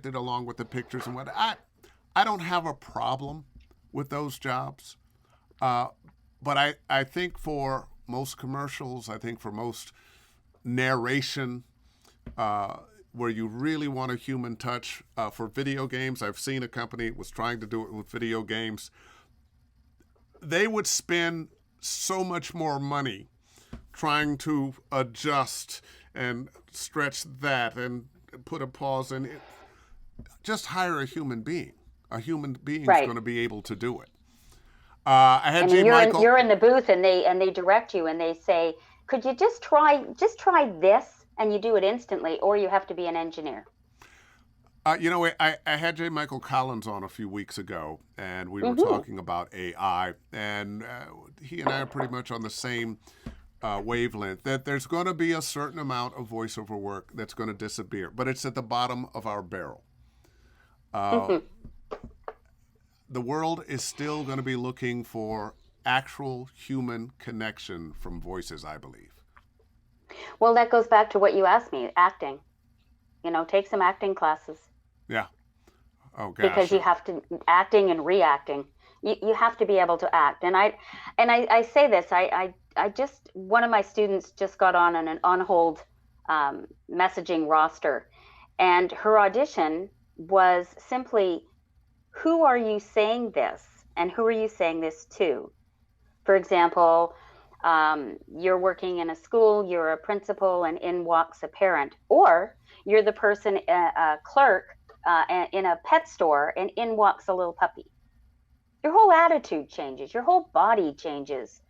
along with the pictures and what." I don't have a problem with those jobs, but I think for most commercials, I think for most narration, where you really want a human touch, for video games, I've seen a company was trying to do it with video games. They would spend so much more money trying to adjust and stretch that and put a pause in it. Just hire a human being. A human being's Right. going to be able to do it. I had I J. mean, Michael. you're in the booth, and they direct you, and they say, "Could you just try this?" And you do it instantly, or you have to be an engineer. I had J. Michael Collins on a few weeks ago, and we were Hmm. talking about AI, and he and I are pretty much on the same wavelength, that there's going to be a certain amount of voiceover work that's going to disappear, but it's at the bottom of our barrel. Uh, Hmm. the world is still going to be looking for actual human connection from voices, I believe. Well, that goes back to what you asked me, acting. Take some acting classes, Yeah. Oh because gosh. you have to acting and reacting. You have to be able to act. And I say this, I just, one of my students just got on an on hold messaging roster, and her audition was simply, who are you saying this, and who are you saying this to? For example, you're working in a school, you're a principal, and in walks a parent, or you're the person, a clerk in a pet store, and in walks a little puppy. Your whole attitude changes, your whole body changes,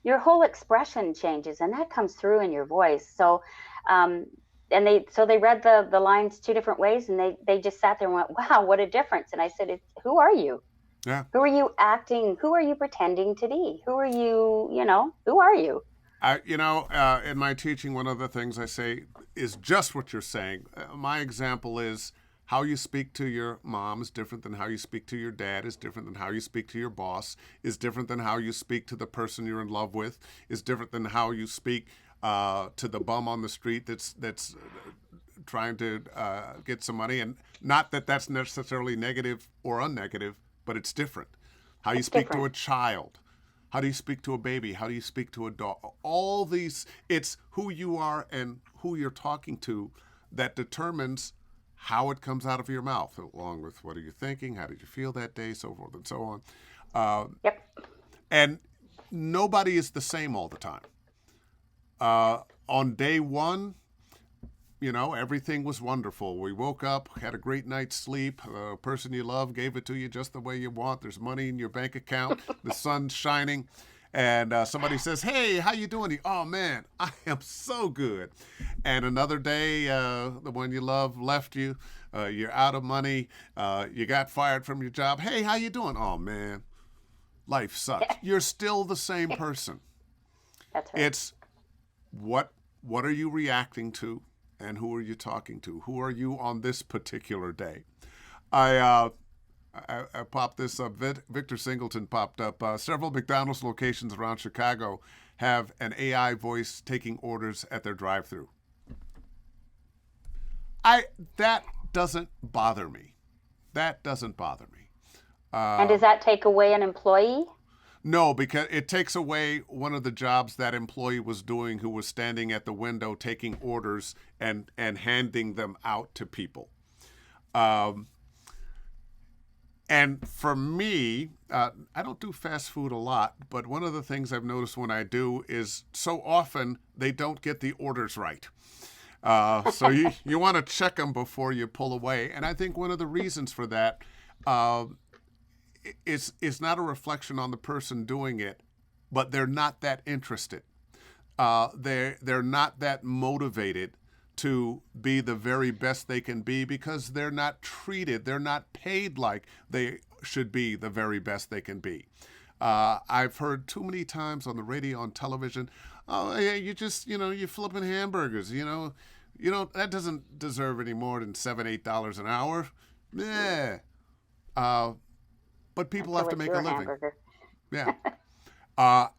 your whole expression changes, and that comes through in your voice. So, um, and they read the lines two different ways, and they just sat there and went, "Wow, what a difference!" And I said, "Who are you? Yeah. Who are you acting? Who are you pretending to be? Who are you? Who are you?" In my teaching, one of the things I say is just what you're saying. My example is how you speak to your mom is different than how you speak to your dad, is different than how you speak to your boss, is different than how you speak to the person you're in love with, is different than how you speak to the bum on the street that's trying to get some money. And not that that's necessarily negative or unnegative, but it's different. How you It's speak to different. a child. How do you speak to a baby? How do you speak to a dog? All these, it's who you are and who you're talking to that determines how it comes out of your mouth, along with what are you thinking, how did you feel that day, so forth and so on. Uh, Yep. and nobody is the same all the time. On day one, everything was wonderful. We woke up, had a great night's sleep. The person you love gave it to you just the way you want. There's money in your bank account. The sun's shining. And somebody says, "Hey, how you doing?" "Oh, man, I am so good." And another day, the one you love left you. You're out of money. You got fired from your job. "Hey, how you doing?" "Oh, man, life sucks." You're still the same person. That's right. It's what are you reacting to, and who are you talking to? Who are you on this particular day? I I popped this up. Victor Singleton popped up. Several McDonald's locations around Chicago have an AI voice taking orders at their drive-through. I That doesn't bother me. That doesn't bother me. And does that take away an employee? No, because it takes away one of the jobs that employee was doing, who was standing at the window taking orders and handing them out to people. Um, and for me, I don't do fast food a lot, but one of the things I've noticed when I do is so often they don't get the orders right. So you want to check them before you pull away. And I think one of the reasons for that uh, is not a reflection on the person doing it, but they're not that interested. They're not that motivated to be the very best they can be, because they're not treated, they're not paid like they should be the very best they can be. I've heard too many times on the radio, on television, "Oh, yeah, you just, you're flipping hamburgers, that doesn't deserve any more than $7, $8 an hour." Yeah. Uh, but people Until have to it's make a your living. hamburger. Yeah.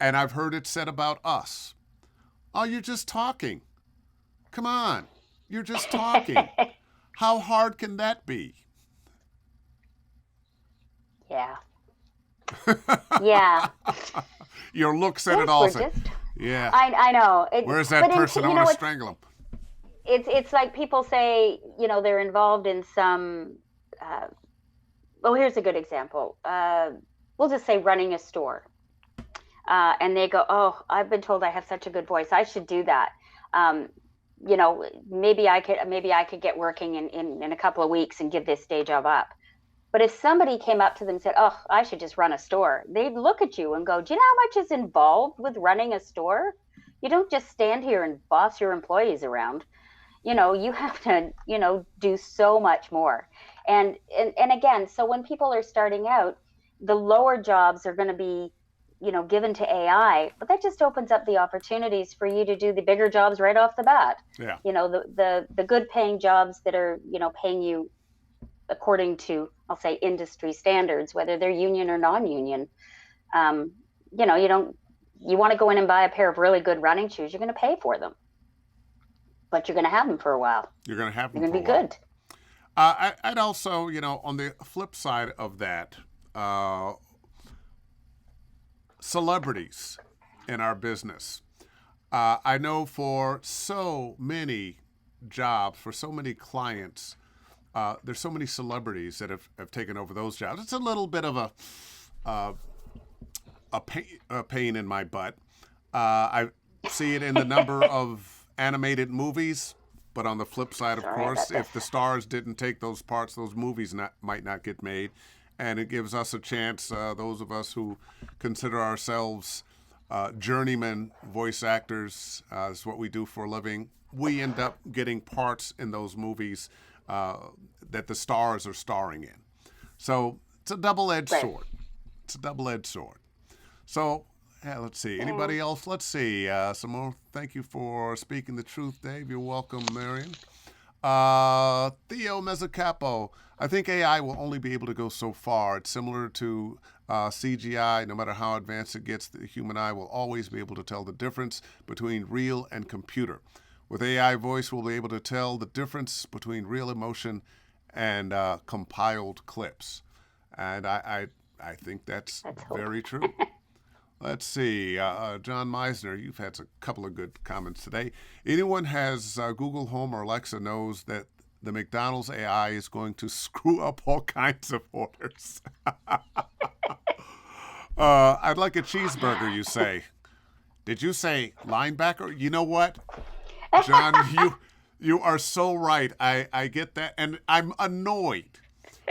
And I've heard it said about us, "Oh, you're just talking. Come on. You're just talking. How hard can that be?" Yeah. Yeah. Your look said it Yes, all. we're Say, just. "Yeah, I know where's that but person? I you want know, to strangle him." it's like people say, they're involved in some. Uh, well, here's a good example. We'll just say running a store, and they go, "Oh, I've been told I have such a good voice. I should do that." Um, maybe I could get working in a couple of weeks and give this day job up. But if somebody came up to them and said, "Oh, I should just run a store," they'd look at you and go, "Do you know how much is involved with running a store? You don't just stand here and boss your employees around. You have to, do so much more." And again, so when people are starting out, the lower jobs are going to be, given to AI, but that just opens up the opportunities for you to do the bigger jobs right off the bat. Yeah. The good paying jobs that are, paying you according to, I'll say, industry standards, whether they're union or non-union. Um, you want to go in and buy a pair of really good running shoes, you're going to pay for them, but you're going to have them for a while. You're going to have You're them going for to a be while. good. I'd also, on the flip side of that, celebrities in our business. I know for so many jobs, for so many clients, there's so many celebrities that have taken over those jobs. It's a little bit of uh, a pain in my butt. I see it in the number of animated movies, but on the flip side, of course, if the stars didn't take those parts, those movies might not get made. And it gives us a chance, those of us who consider ourselves journeyman voice actors, is what we do for a living. We end up getting parts in those movies that the stars are starring in. So it's a double-edged sword. It's a double-edged sword. So, yeah, let's see. Anybody else? Let's see. Some more. Thank you for speaking the truth, Dave. You're welcome, Marion. Theo Mezzacapo. I think AI will only be able to go so far. It's similar to CGI. No matter how advanced it gets, the human eye will always be able to tell the difference between real and computer. With AI voice, we'll be able to tell the difference between real emotion and compiled clips. And I think that's very true. Let's see. John Meisner, you've had a couple of good comments today. Anyone has Google Home or Alexa knows that the McDonald's AI is going to screw up all kinds of orders. I'd like a cheeseburger, you say. Did you say linebacker? You know what, John, you are so right. I get that, and I'm annoyed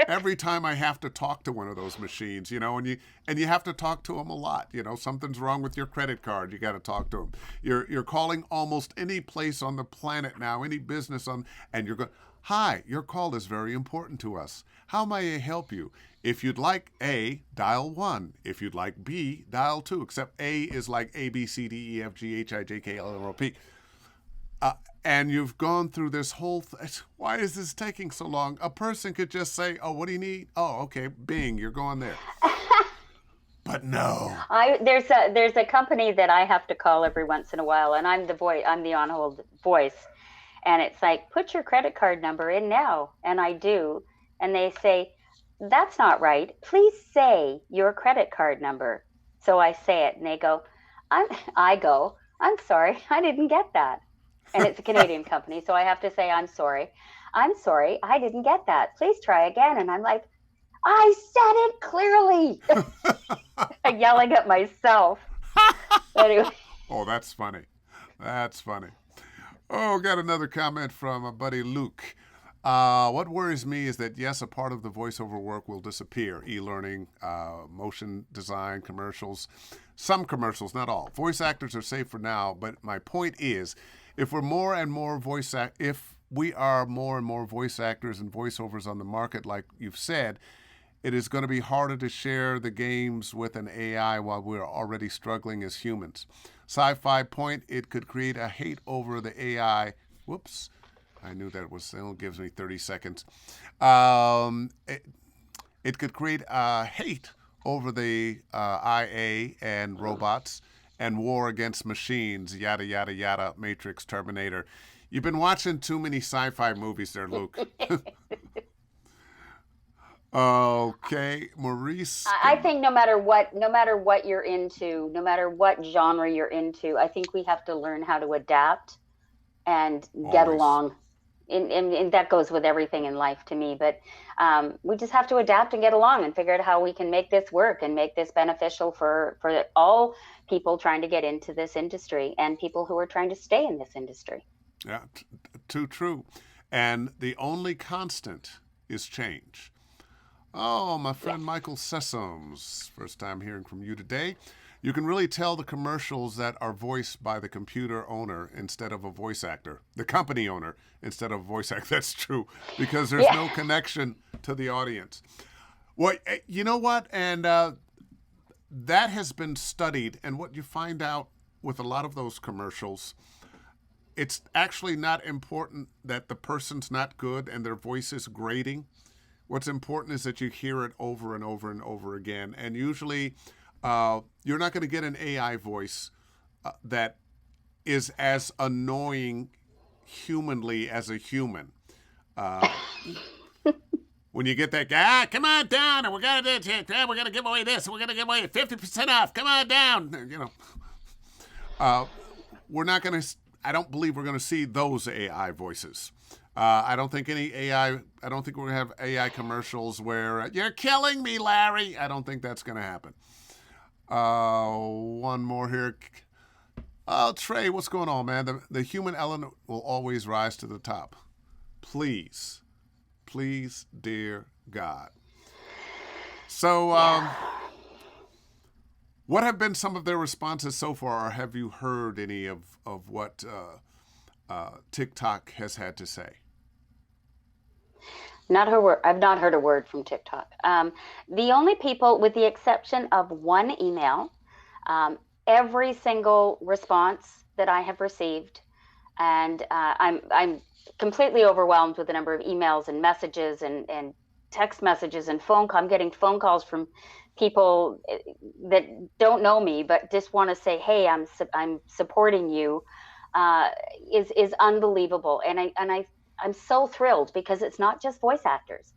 every time I have to talk to one of those machines, and you have to talk to them a lot. Something's wrong with your credit card. You got to talk to them. You're calling almost any place on the planet now, any business and you're going, "Hi, your call is very important to us. How may I help you? If you'd like A, dial 1. If you'd like B, dial 2. Except A is like A, B, C, D, E, F, G, H, I, J, K, L, M, N, O, P. And you've gone through this whole why is this taking so long? A person could just say, "Oh, what do you need?" "Oh, okay, bing, you're going there." But no. There's a company that I have to call every once in a while, and I'm the on hold voice. And it's like, "Put your credit card number in now." And I do. And they say, "That's not right. Please say your credit card number." So I say it, and they go, "I'm sorry, I didn't get that." And it's a Canadian company, so I have to say, I'm sorry, I didn't get that. Please try again." And I'm like, "I said it clearly." I'm yelling at myself. Anyway. Oh, that's funny. That's funny. Oh, got another comment from a buddy, Luke. What worries me is that, yes, a part of the voiceover work will disappear. E-learning, motion design, commercials. Some commercials, not all. Voice actors are safe for now, but my point is, if we are more and more voice actors and voiceovers on the market, like you've said, it is going to be harder to share the games with an AI while we're already struggling as humans. Sci-fi point, it could create a hate over the AI. Whoops. I knew that it only gives me 30 seconds. It could create a hate over the IA and robots and war against machines, yada, yada, yada, Matrix, Terminator. You've been watching too many sci-fi movies there, Luke. Okay, Maurice. I think no matter what you're into, no matter what genre you're into, I think we have to learn how to adapt and get along. And that goes with everything in life to me. But we just have to adapt and get along and figure out how we can make this work and make this beneficial for all people trying to get into this industry and people who are trying to stay in this industry. Yeah, too true. And the only constant is change. Oh, my friend Michael Sessoms, first time hearing from you today. You can really tell the commercials that are voiced by the computer owner instead of a voice actor, the company owner instead of a voice actor. That's true, because there's no connection to the audience. Well, you know what? And that has been studied, and what you find out with a lot of those commercials, it's actually not important that the person's not good and their voice is grating. What's important is that you hear it over and over and over again. And usually you're not going to get an AI voice that is as annoying humanly as a human. When you get that guy, come on down, and we're gonna give away this, we're gonna give away 50% off. Come on down, we're not gonna. I don't believe we're gonna see those AI voices. I don't think any AI. I don't think we're gonna have AI commercials where you're killing me, Larry. I don't think that's gonna happen. One more here. Oh, Trey, what's going on, man? The human element will always rise to the top. Please, dear God. So, what have been some of their responses so far, or have you heard any of what TikTok has had to say? I've not heard a word from TikTok. The only people, with the exception of one email, every single response that I have received, and I'm completely overwhelmed with the number of emails and messages and text messages and phone call. I'm getting phone calls from people that don't know me but just want to say, "Hey, I'm supporting you," is unbelievable, and I'm so thrilled because it's not just voice actors.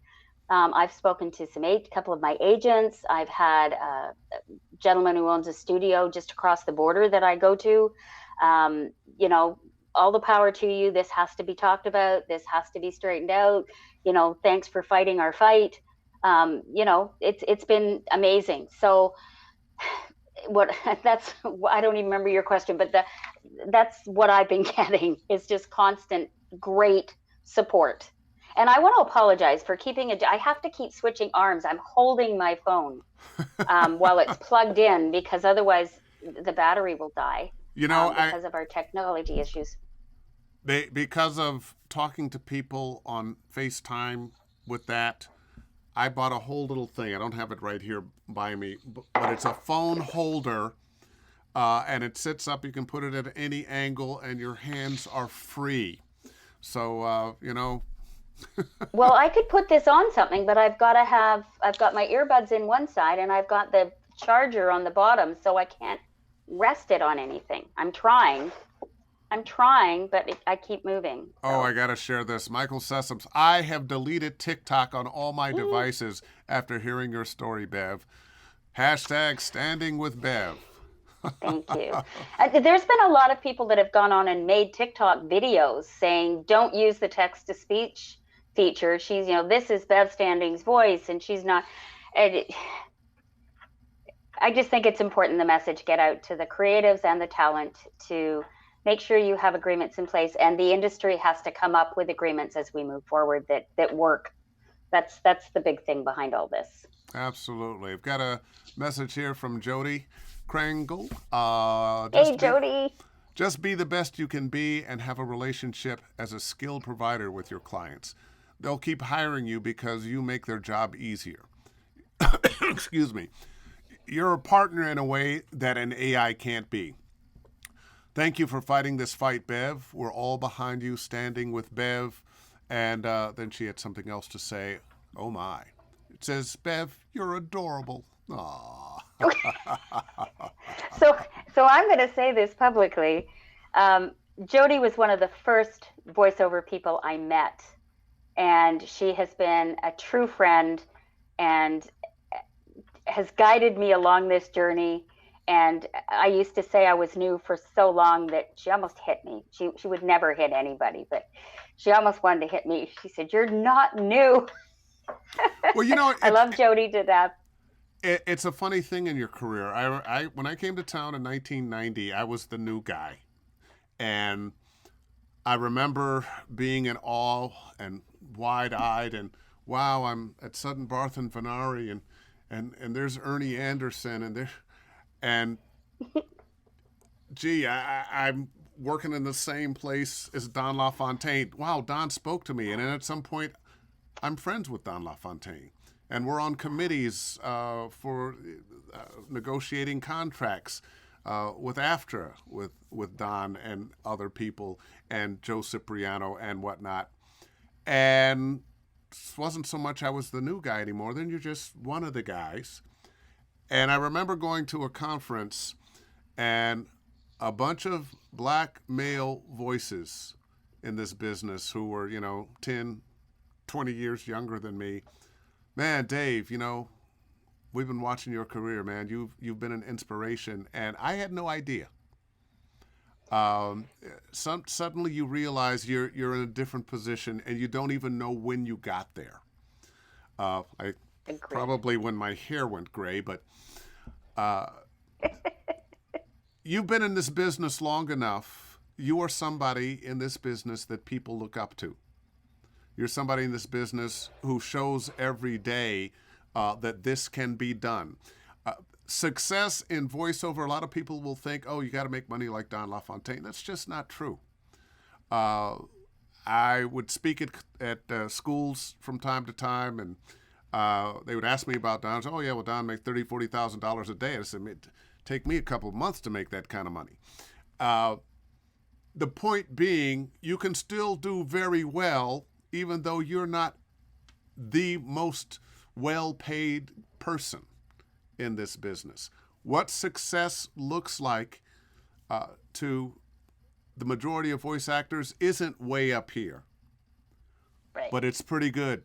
I've spoken to a couple of my agents. I've had a gentleman who owns a studio just across the border that I go to. All the power to you. This has to be talked about. This has to be straightened out. Thanks for fighting our fight. It's been amazing. So I don't even remember your question, but that's what I've been getting, is just constant great support. And I want to apologize for I have to keep switching arms. I'm holding my phone while it's plugged in, because otherwise the battery will die because of our technology issues. Because of talking to people on FaceTime with that, I bought a whole little thing. I don't have it right here by me, but it's a phone holder, and it sits up. You can put it at any angle, and your hands are free. So, Well, I could put this on something, but I've got my earbuds in one side, and I've got the charger on the bottom, so I can't rest it on anything. I'm trying, but I keep moving. So. Oh, I got to share this. Michael Sessoms, I have deleted TikTok on all my devices after hearing your story, Bev. Hashtag standing with Bev. Thank you. There's been a lot of people that have gone on and made TikTok videos saying, don't use the text-to-speech feature. She's, this is Bev Standing's voice, and she's not. I just think it's important the message get out to the creatives and the talent to make sure you have agreements in place, and the industry has to come up with agreements as we move forward that work. That's the big thing behind all this. Absolutely. I've got a message here from Jody Krangle. Hey, Jody. Just be the best you can be and have a relationship as a skilled provider with your clients. They'll keep hiring you because you make their job easier. Excuse me. You're a partner in a way that an AI can't be. Thank you for fighting this fight, Bev. We're all behind you, standing with Bev. And then she had something else to say. Oh, my. It says, Bev, you're adorable. Aww. So I'm going to say this publicly. Jody was one of the first voiceover people I met. And she has been a true friend and has guided me along this journey. And I used to say I was new for so long that she almost hit me. She would never hit anybody, but she almost wanted to hit me. She said, "You're not new." Well, I love Jody to death. It's a funny thing in your career. I when I came to town in 1990, I was the new guy. And I remember being in awe and wide-eyed and, wow, I'm at Sutton Barth and Venari and there's Ernie Anderson and gee, I'm working in the same place as Don LaFontaine. Wow, Don spoke to me. And then at some point, I'm friends with Don LaFontaine. And we're on committees for negotiating contracts with AFTRA, with Don and other people, and Joe Cipriano and whatnot. And it wasn't so much I was the new guy anymore. Then you're just one of the guys. And I remember going to a conference and a bunch of black male voices in this business who were, 10, 20 years younger than me. Man, Dave, we've been watching your career, man. You've been an inspiration, and I had no idea. Um, Suddenly you realize you're in a different position, and you don't even know when you got there. I Agreed. probably when my hair went gray, but uh, you've been in this business long enough. You are somebody in this business that people look up to. You're somebody in this business who shows every day that this can be done. Uh, Success in voiceover, a lot of people will think, oh, you got to make money like Don LaFontaine. That's just not true. Uh, I would speak at schools from time to time, and they would ask me about Don. Oh, yeah, well, Don makes $30,000, $40,000 a day. I said, it take me a couple of months to make that kind of money. Uh, the point being, you can still do very well, even though you're not the most well-paid person in this business. What success looks like to the majority of voice actors isn't way up here, Right. but it's pretty good.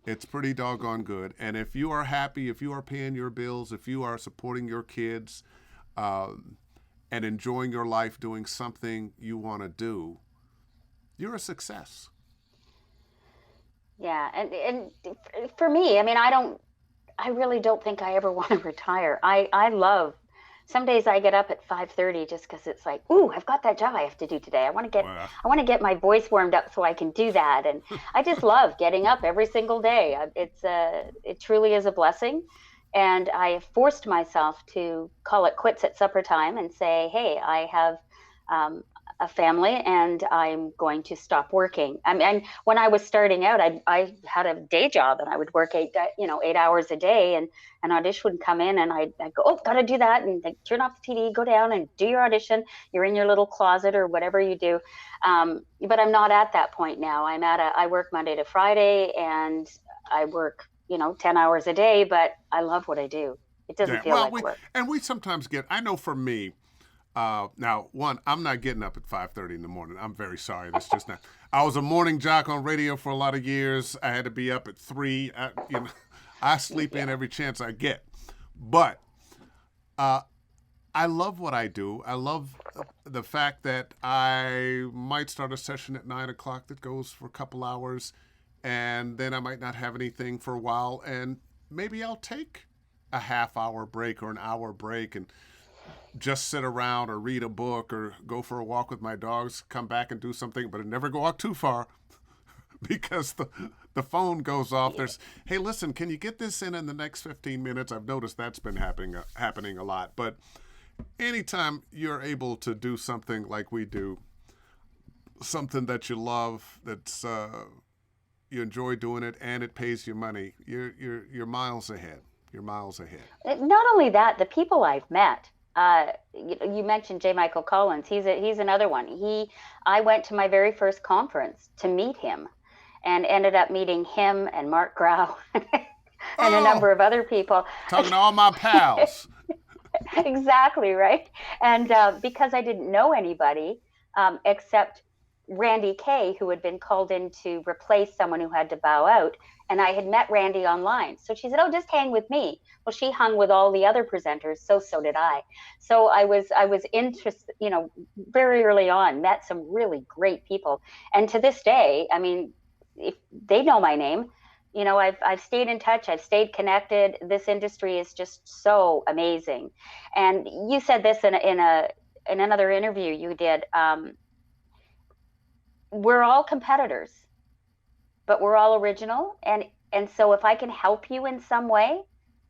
It's pretty doggone good. And if you are happy, if you are paying your bills, if you are supporting your kids, and enjoying your life doing something you want to do, you're a success. Yeah, and for me, I mean, I really don't think I ever want to retire. I love. Some days I get up at 5:30 just because it's like, ooh, I've got that job I have to do today. Well, I want to get my voice warmed up so I can do that. And I just love getting up every single day. It truly is a blessing. And I have forced myself to call it quits at supper time and say, hey, I have um, a family and I'm going to stop working. I mean, when I was starting out, I had a day job and I would work 8 hours a day, and an audition would come in and I'd go, oh, got to do that. And then turn off the TV, go down and do your audition. You're in your little closet or whatever you do. But I'm not at that point now. I work Monday to Friday, and I work, 10 hours a day, but I love what I do. It doesn't yeah. feel Well, like work. we sometimes get. I know for me, now, one, I'm not getting up at 5:30 in the morning. I'm very sorry. That's just not. I was a morning jock on radio for a lot of years. I had to be up at 3. I sleep in Yeah. every chance I get. But uh, I love what I do. I love the fact that I might start a session at 9 o'clock that goes for a couple hours, and then I might not have anything for a while, and maybe I'll take a half-hour break or an hour break and just sit around or read a book or go for a walk with my dogs, come back and do something, but I never go out too far because the phone goes off. Yeah. There's, hey, listen, can you get this in the next 15 minutes? I've noticed that's been happening a lot. But anytime you're able to do something like we do, something that you love, that's you enjoy doing it, and it pays you money, you're miles ahead. You're miles ahead. Not only that, the people I've met. You mentioned J. Michael Collins. He's another one. I went to my very first conference to meet him, and ended up meeting him and Mark Grau and a Oh, number of other people. talking to all my pals. Exactly, right. And because I didn't know anybody except Randy Kay, who had been called in to replace someone who had to bow out. And I had met Randy online. So she said, oh, just hang with me. Well, she hung with all the other presenters. So did I. So I was interested, very early on, met some really great people. And to this day, I mean, if they know my name, I've stayed in touch. I've stayed connected. This industry is just so amazing. And you said this in another interview you did. We're all competitors, but we're all original. And so if I can help you in some way,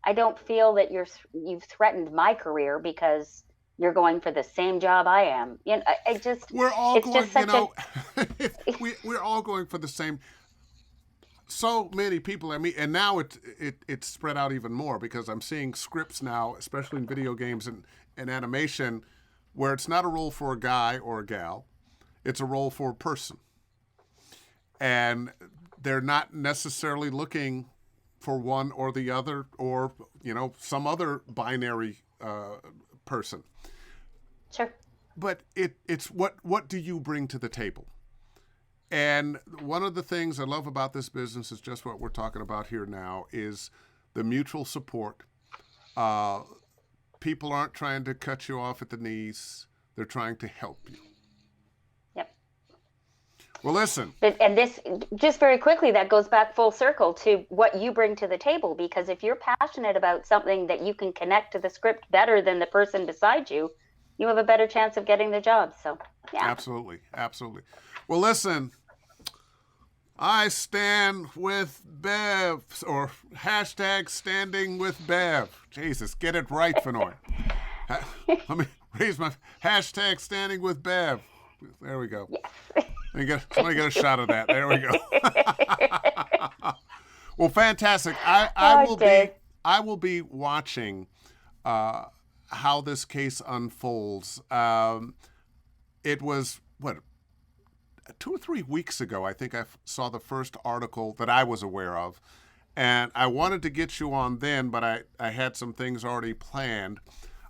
I don't feel that you've threatened my career because you're going for the same job I am. I just We're all it's going, just such a we're all going for the same. So many people, I mean, and now it's spread out even more because I'm seeing scripts now, especially in video games and animation, where it's not a role for a guy or a gal, it's a role for a person. And they're not necessarily looking for one or the other, or some other binary person. sure. But it's what do you bring to the table? And one of the things I love about this business is just what we're talking about here now is the mutual support. Uh, People aren't trying to cut you off at the knees. They're trying to help you. Yep. Well, listen. And this, just very quickly, that goes back full circle to what you bring to the table. Because if you're passionate about something that you can connect to the script better than the person beside you, you have a better chance of getting the job. So, yeah. Absolutely. Absolutely. Well, listen, I stand with Bev, or hashtag standing with Bev. Jesus, get it right, Fennoy. Let me raise my hashtag standing with Bev. There we go. Yes. Somebody get a shot of that. There we go. Well, fantastic. I will be watching how this case unfolds. It was what, 2 or 3 weeks ago, I think I saw the first article that I was aware of. And I wanted to get you on then, but I had some things already planned.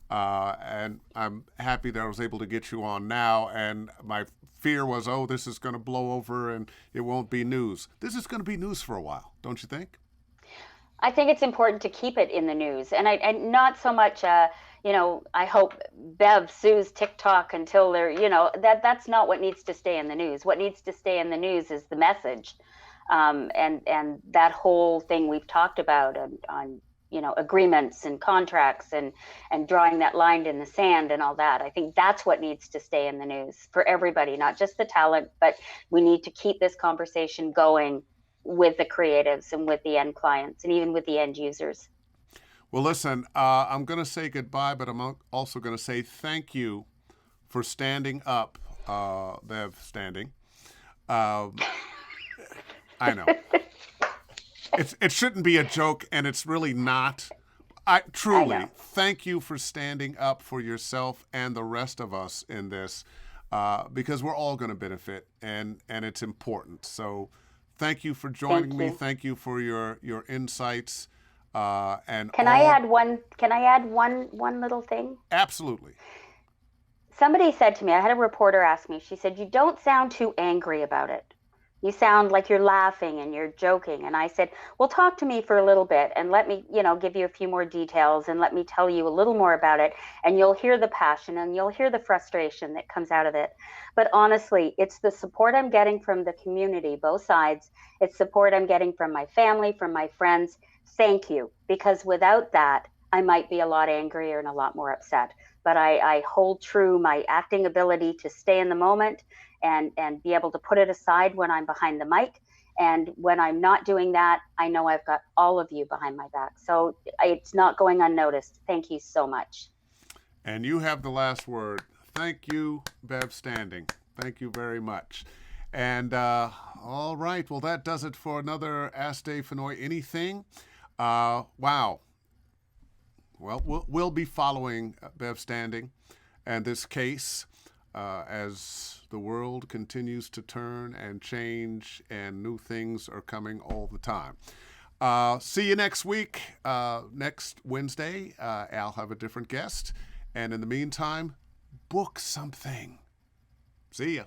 And I'm happy that I was able to get you on now. And my fear was, oh, this is going to blow over and it won't be news. This is going to be news for a while, don't you think? I think it's important to keep it in the news. And not so much, I hope Bev sues TikTok until that's not what needs to stay in the news. What needs to stay in the news is the message. And that whole thing we've talked about on agreements and contracts and drawing that line in the sand and all that. I think that's what needs to stay in the news for everybody, not just the talent, but we need to keep this conversation going with the creatives and with the end clients and even with the end users. Well, listen, I'm going to say goodbye, but I'm also going to say thank you for standing up, Bev Standing. I know. It shouldn't be a joke, and it's really not. Truly, thank you for standing up for yourself and the rest of us in this, because we're all going to benefit, and it's important. So thank you for joining me. Thank you for your insights. Can I add one little thing? Absolutely. Somebody said to me, I had a reporter ask me, she said, "You don't sound too angry about it. You sound like you're laughing and you're joking." And I said, "Well, talk to me for a little bit and let me, give you a few more details and let me tell you a little more about it. And you'll hear the passion and you'll hear the frustration that comes out of it." But honestly, it's the support I'm getting from the community, both sides. It's support I'm getting from my family, from my friends. Thank you. Because without that, I might be a lot angrier and a lot more upset. But I hold true my acting ability to stay in the moment and be able to put it aside when I'm behind the mic. And when I'm not doing that, I know I've got all of you behind my back. So it's not going unnoticed. Thank you so much. And you have the last word. Thank you, Bev Standing. Thank you very much. And all right, well, that does it for another Ask Dave Fennoy Anything. Wow. Well, we'll be following Bev Standing and this case as the world continues to turn and change and new things are coming all the time. See you next week. Next Wednesday, I'll have a different guest. And in the meantime, book something. See ya.